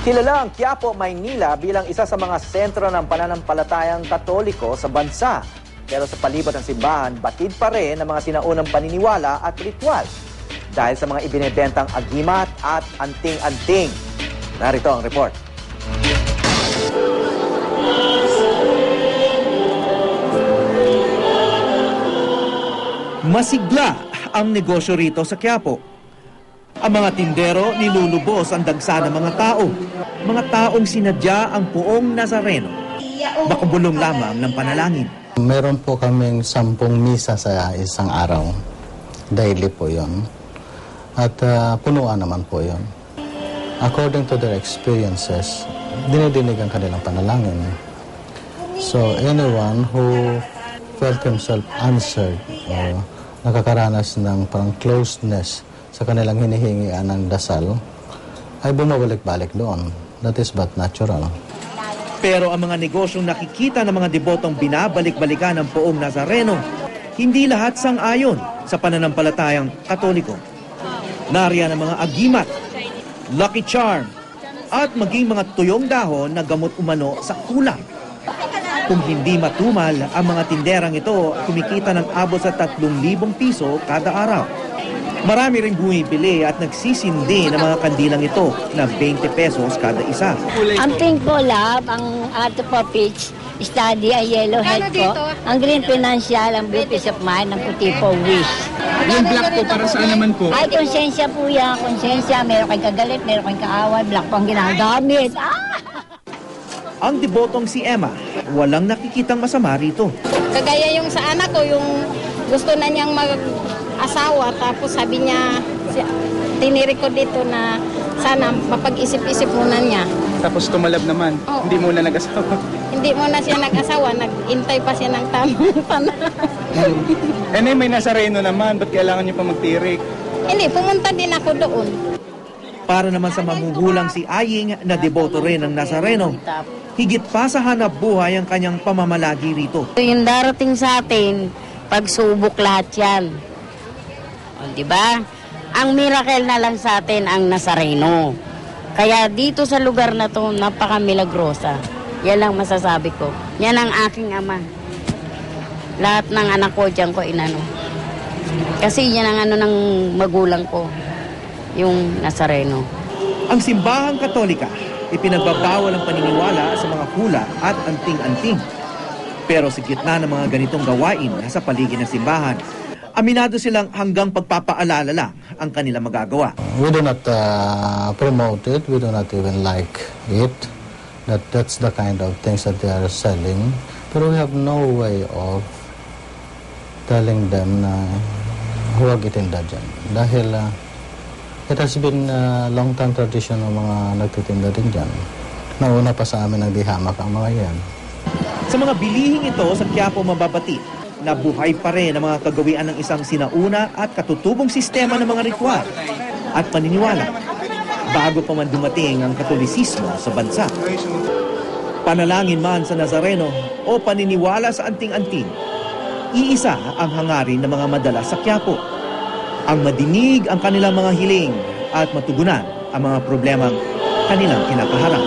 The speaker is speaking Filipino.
Kilala ang Quiapo, Maynila bilang isa sa mga sentro ng pananampalatayang Katoliko sa bansa. Pero sa palibot ng simbahan, batid pa rin ang mga sinaunang paniniwala at ritual. Dahil sa mga ibinebentang agimat at anting-anting. Narito ang report. Masigla ang negosyo rito sa Quiapo. Ang mga tindero nilulubos ang dagsa ng mga tao. Mga taong sinadya ang Poong Nazareno. Makabulong lamang ng panalangin. Meron po kaming 10 misa sa isang araw. Daily po yon. At punuan naman po yon. According to their experiences, dinidinig ang kanilang panalangin. So anyone who felt himself answered or nakakaranas ng parang closeness sa kanilang hinihingian ng dasal, ay bumabalik-balik doon. That is but natural. Pero ang mga negosyong nakikita ng mga debotong binabalik-balikan ng Poong Nazareno, hindi lahat sang-ayon sa pananampalatayang Katoliko. Nariyan ang mga agimat, lucky charm, at maging mga tuyong dahon na gamot umano sa kulang. Kung hindi matumal, ang mga tinderang ito kumikita ng abot sa 3,000 piso kada araw. Marami rin bumibili at nagsisindi ng mga kandilang ito na 20 pesos kada isa. Ang pink po lab, ang ato po peach, study, ang yellow head po. Ang green financial, ang blue peace of mind, ang puti po wish. Yung black po para saan naman po? Ay, konsensya po yan, konsensya. Meron kayong kagalit, meron kayong kaaway, black po ang ginagamit. Ang debotong si Emma, walang nakikitang masama rito. Kagaya yung sa anak ko, yung gusto na niyang mag-asawa, tapos sabi niya, tinirik ko dito na sana mapag-isip-isip muna niya. Tapos tumalab naman, Oo. Hindi muna nag-asawa. Hindi muna siya nag-asawa, nag-intay pa siya ng tamang panahon. May Nazareno naman, ba't kailangan niyo pa magtirik? Hindi, pumunta din ako doon. Para naman sa mamugulang si Aying na deboto rin ng Nazareno, higit pa sa hanap buhay ang kanyang pamamalagi rito. Yung darating sa atin, pagsubok lahat yan. O, diba? Ang miracle na lang sa atin ang Nazareno. Kaya dito sa lugar na to, napaka-milagrosa. Yan lang masasabi ko. Yan ang aking ama. Lahat ng anak ko dyan ko inano. Kasi yan ang ano ng magulang ko, yung Nazareno. Ang simbahang Katolika, ipinagbabawal ang paniniwala sa mga hula at anting-anting. Pero sa gitna ng mga ganitong gawain sa paligid ng simbahan, aminado silang hanggang pagpapaalala lang ang kanilang magagawa. We do not promote it. We do not even like it. That's the kind of things that they are selling. Pero we have no way of telling them na huwag itinda dyan. Dahil it has been long-time tradition ng mga nagtitinda din dyan. Nauna pa sa amin ang dihamak ang mga yan. Sa mga bilihing ito sa Quiapo mababati, na buhay pa rin ang mga kagawian ng isang sinauna at katutubong sistema ng mga ritual at paniniwala bago pa man dumating ang Katolisismo sa bansa. Panalangin man sa Nazareno o paniniwala sa anting-anting, iisa ang hangarin ng mga madalas sa Quiapo. Ang madinig ang kanilang mga hiling at matugunan ang mga problemang kanilang kinakaharap.